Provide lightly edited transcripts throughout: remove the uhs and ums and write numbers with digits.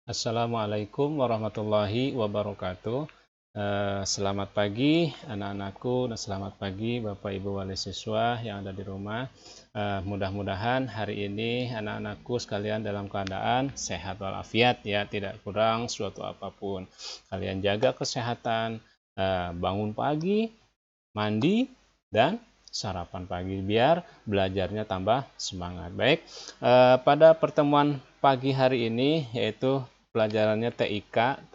Assalamualaikum warahmatullahi wabarakatuh. Selamat pagi anak-anakku dan selamat pagi Bapak Ibu wali siswa yang ada di rumah. Mudah-mudahan hari ini anak-anakku sekalian dalam keadaan sehat walafiat ya, tidak kurang suatu apapun. Kalian jaga kesehatan, bangun pagi, mandi, dan sarapan pagi biar belajarnya tambah semangat. Baik, pada pertemuan pagi hari ini yaitu pelajarannya TIK,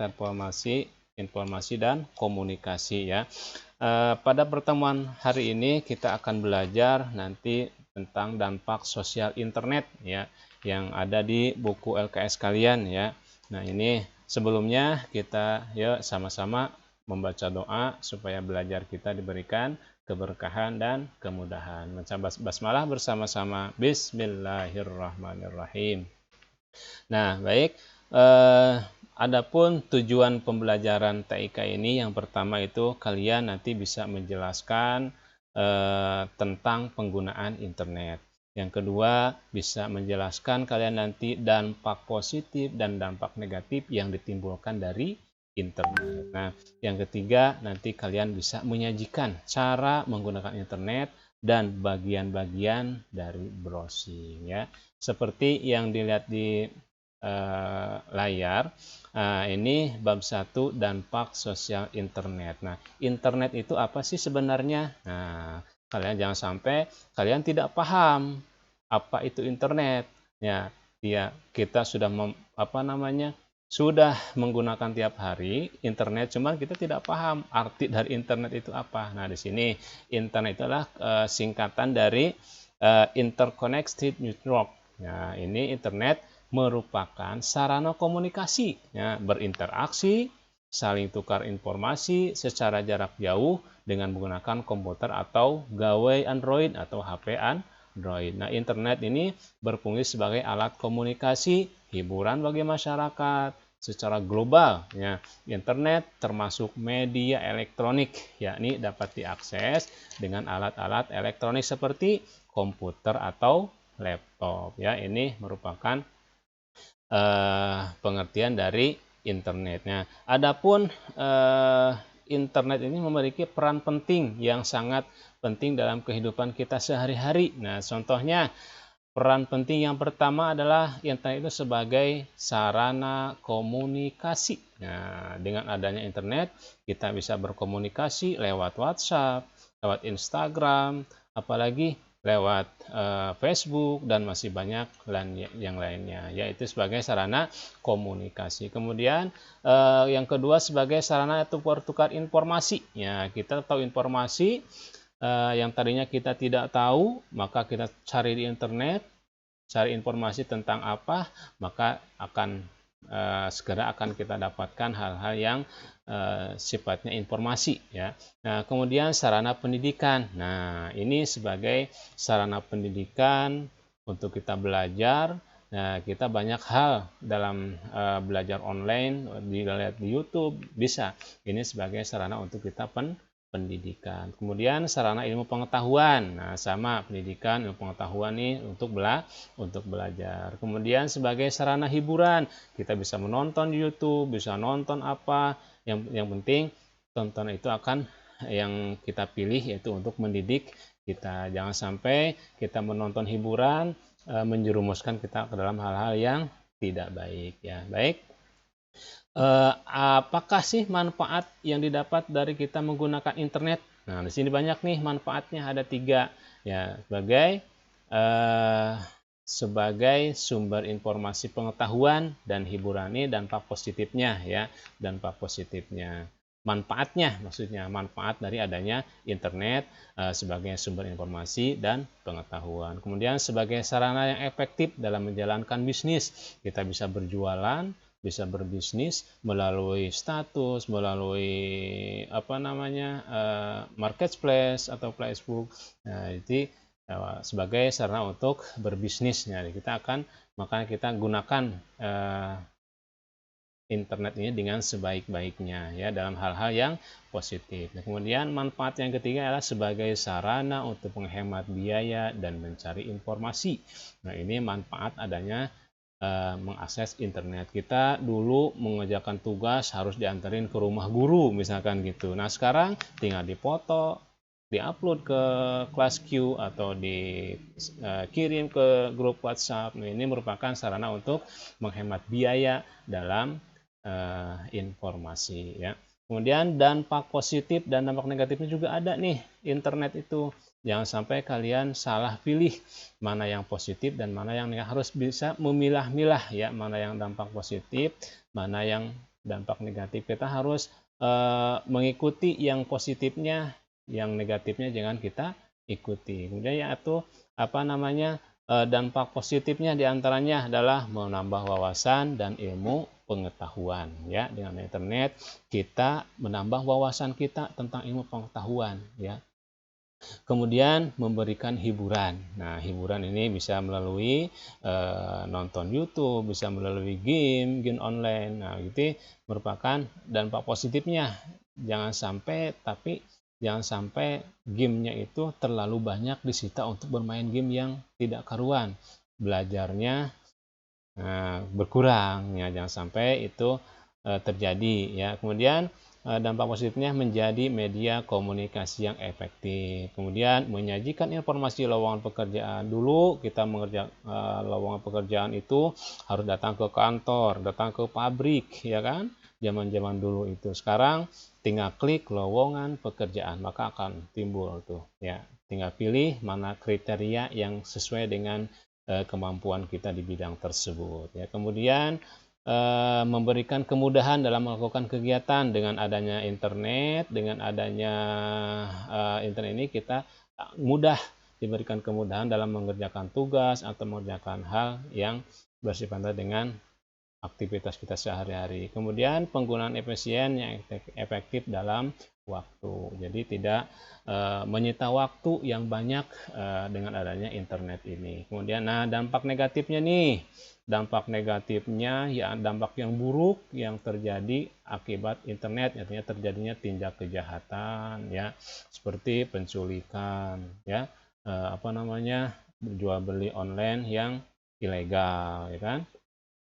informasi dan komunikasi ya. Pada pertemuan hari ini kita akan belajar nanti tentang dampak sosial internet ya yang ada di buku LKS kalian ya. Nah, ini sebelumnya kita yuk sama-sama membaca doa supaya belajar kita diberikan keberkahan dan kemudahan. Membaca basmalah bersama-sama. Bismillahirrahmanirrahim. Nah, baik. Adapun tujuan pembelajaran TIK ini yang pertama itu kalian nanti bisa menjelaskan tentang penggunaan internet. Yang kedua, bisa menjelaskan kalian nanti dampak positif dan dampak negatif yang ditimbulkan dari internet. Nah, yang ketiga, nanti kalian bisa menyajikan cara menggunakan internet dan bagian-bagian dari browsing ya. Seperti yang dilihat di layar. Ini bab 1 dampak sosial internet. Nah, internet itu apa sih sebenarnya? Nah, kalian jangan sampai kalian tidak paham apa itu internet. Ya, kita sudah sudah menggunakan tiap hari internet, cuman kita tidak paham arti dari internet itu apa. Nah, di sini internet itu adalah singkatan dari interconnected network. Nah, ini internet merupakan sarana komunikasi, ya, berinteraksi, saling tukar informasi secara jarak jauh dengan menggunakan komputer atau gawai Android atau HP Android. Nah, internet ini berfungsi sebagai alat komunikasi, hiburan bagi masyarakat secara global. Ya, internet termasuk media elektronik, yakni dapat diakses dengan alat-alat elektronik seperti komputer atau laptop. Ya, ini merupakan pengertian dari internetnya. Adapun internet ini memiliki peran penting yang sangat penting dalam kehidupan kita sehari-hari. Nah, contohnya peran penting yang pertama adalah internet itu sebagai sarana komunikasi. Nah, dengan adanya internet, kita bisa berkomunikasi lewat WhatsApp, lewat Instagram, apalagi lewat Facebook dan masih banyak yang lainnya, yaitu sebagai sarana komunikasi. Kemudian yang kedua sebagai sarana itu pertukar informasi. Ya, kita tahu informasi yang tadinya kita tidak tahu, maka kita cari di internet, cari informasi tentang apa, maka segera akan kita dapatkan hal-hal yang sifatnya informasi ya. Nah, kemudian sarana pendidikan. Nah, ini sebagai sarana pendidikan untuk kita belajar. Nah, kita banyak hal dalam belajar online, dilihat di YouTube bisa. Ini sebagai sarana untuk kita pendidikan. Kemudian sarana ilmu pengetahuan. Nah, sama pendidikan, ilmu pengetahuan nih untuk belajar. Kemudian sebagai sarana hiburan, kita bisa menonton di YouTube, bisa nonton apa. Yang penting tonton itu akan yang kita pilih yaitu untuk mendidik kita. Jangan sampai kita menonton hiburan menjerumuskan kita ke dalam hal-hal yang tidak baik ya. Baik. Apakah sih manfaat yang didapat dari kita menggunakan internet? Nah, di sini banyak nih manfaatnya, ada 3 ya, sebagai sumber informasi pengetahuan dan hiburan. Ini dampak positifnya ya, dampak positifnya. Manfaatnya maksudnya manfaat dari adanya internet sebagai sumber informasi dan pengetahuan. Kemudian sebagai sarana yang efektif dalam menjalankan bisnis, kita bisa berjualan, bisa berbisnis melalui status, melalui marketplace atau Facebook. Nah, jadi sebagai sarana untuk berbisnis. Jadi makanya kita gunakan internet ini dengan sebaik-baiknya ya dalam hal-hal yang positif. Nah, kemudian manfaat yang ketiga adalah sebagai sarana untuk menghemat biaya dan mencari informasi. Nah, ini manfaat adanya mengakses internet. Kita dulu mengerjakan tugas harus diantarin ke rumah guru misalkan gitu. Nah sekarang tinggal dipoto, diupload ke kelas Q atau dikirim ke grup WhatsApp. Nah, ini merupakan sarana untuk menghemat biaya dalam informasi ya. Kemudian dampak positif dan dampak negatifnya juga ada nih internet itu. Jangan sampai kalian salah pilih mana yang positif dan mana yang negatif. Harus bisa memilah-milah ya, mana yang dampak positif, mana yang dampak negatif. Kita harus mengikuti yang positifnya, yang negatifnya jangan kita ikuti. Kemudian ya itu dampak positifnya diantaranya adalah menambah wawasan dan ilmu pengetahuan ya. Dengan internet kita menambah wawasan kita tentang ilmu pengetahuan ya. Kemudian memberikan hiburan. Nah, hiburan ini bisa melalui nonton YouTube, bisa melalui game online. Nah, itu merupakan dampak positifnya. Jangan sampai gamenya itu terlalu banyak disita untuk bermain game yang tidak karuan. Belajarnya berkurang ya, jangan sampai itu terjadi ya. Kemudian dampak positifnya menjadi media komunikasi yang efektif. Kemudian menyajikan informasi lowongan pekerjaan. Dulu kita mengerjakan lowongan pekerjaan itu harus datang ke kantor, datang ke pabrik ya kan. Zaman-zaman dulu itu. Sekarang tinggal klik lowongan pekerjaan maka akan timbul tuh ya. Tinggal pilih mana kriteria yang sesuai dengan kemampuan kita di bidang tersebut ya. Kemudian memberikan kemudahan dalam melakukan kegiatan. Dengan adanya internet, dengan adanya internet ini kita mudah diberikan kemudahan dalam mengerjakan tugas atau mengerjakan hal yang bersifat dengan aktivitas kita sehari-hari. Kemudian penggunaan efisien yang efektif dalam waktu. Jadi tidak menyita waktu yang banyak dengan adanya internet ini. Kemudian dampak negatifnya nih. Dampak negatifnya ya dampak yang buruk yang terjadi akibat internet, artinya terjadinya tindak kejahatan ya, seperti penculikan ya, jual beli online yang ilegal ya kan.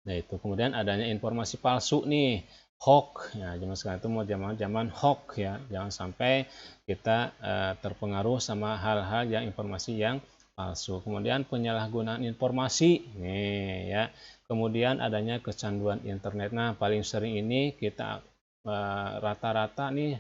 Nah itu kemudian adanya informasi palsu nih, hoax ya. Zaman sekarang itu mau zaman hoax ya, jangan sampai kita terpengaruh sama hal-hal yang informasi yang palsu. Kemudian penyalahgunaan informasi nih ya. Kemudian adanya kecanduan internet. Nah paling sering ini kita rata-rata nih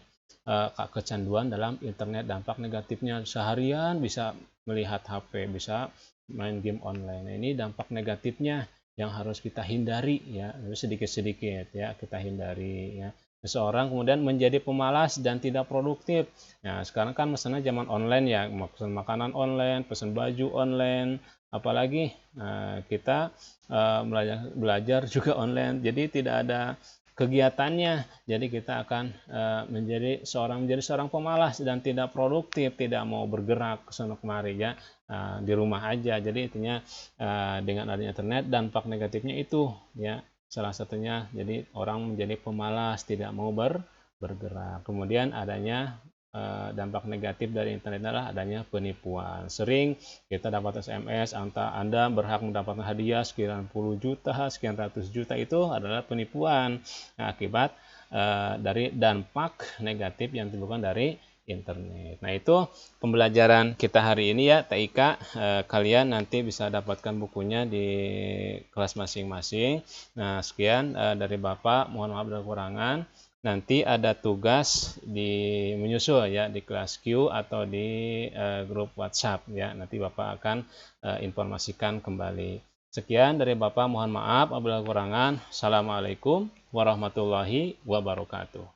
kecanduan dalam internet. Dampak negatifnya seharian bisa melihat HP, bisa main game online. Nah, ini dampak negatifnya yang harus kita hindari ya, sedikit-sedikit ya kita hindari ya. Seseorang kemudian menjadi pemalas dan tidak produktif. Nah, sekarang kan mesennya zaman online ya, pesan makanan online, pesan baju online, apalagi kita belajar juga online. Jadi tidak ada kegiatannya. Jadi kita akan menjadi seorang pemalas dan tidak produktif, tidak mau bergerak ke sana kemari ya. Di rumah aja. Jadi intinya dengan adanya internet dampak negatifnya itu ya, salah satunya jadi orang menjadi pemalas, tidak mau bergerak. Kemudian adanya dampak negatif dari internet adalah adanya penipuan. Sering kita dapat SMS Anda berhak mendapatkan hadiah sekian puluh juta, sekian ratus juta, itu adalah penipuan. Nah, akibat dari dampak negatif yang ditimbulkan dari internet. Nah itu pembelajaran kita hari ini ya TIK. Kalian nanti bisa dapatkan bukunya di kelas masing-masing. Nah sekian dari Bapak, mohon maaf dan kekurangan. Nanti ada tugas menyusul ya di kelas Q atau di grup WhatsApp ya. Nanti Bapak akan informasikan kembali. Sekian dari Bapak, mohon maaf apabila kekurangan. Assalamualaikum warahmatullahi wabarakatuh.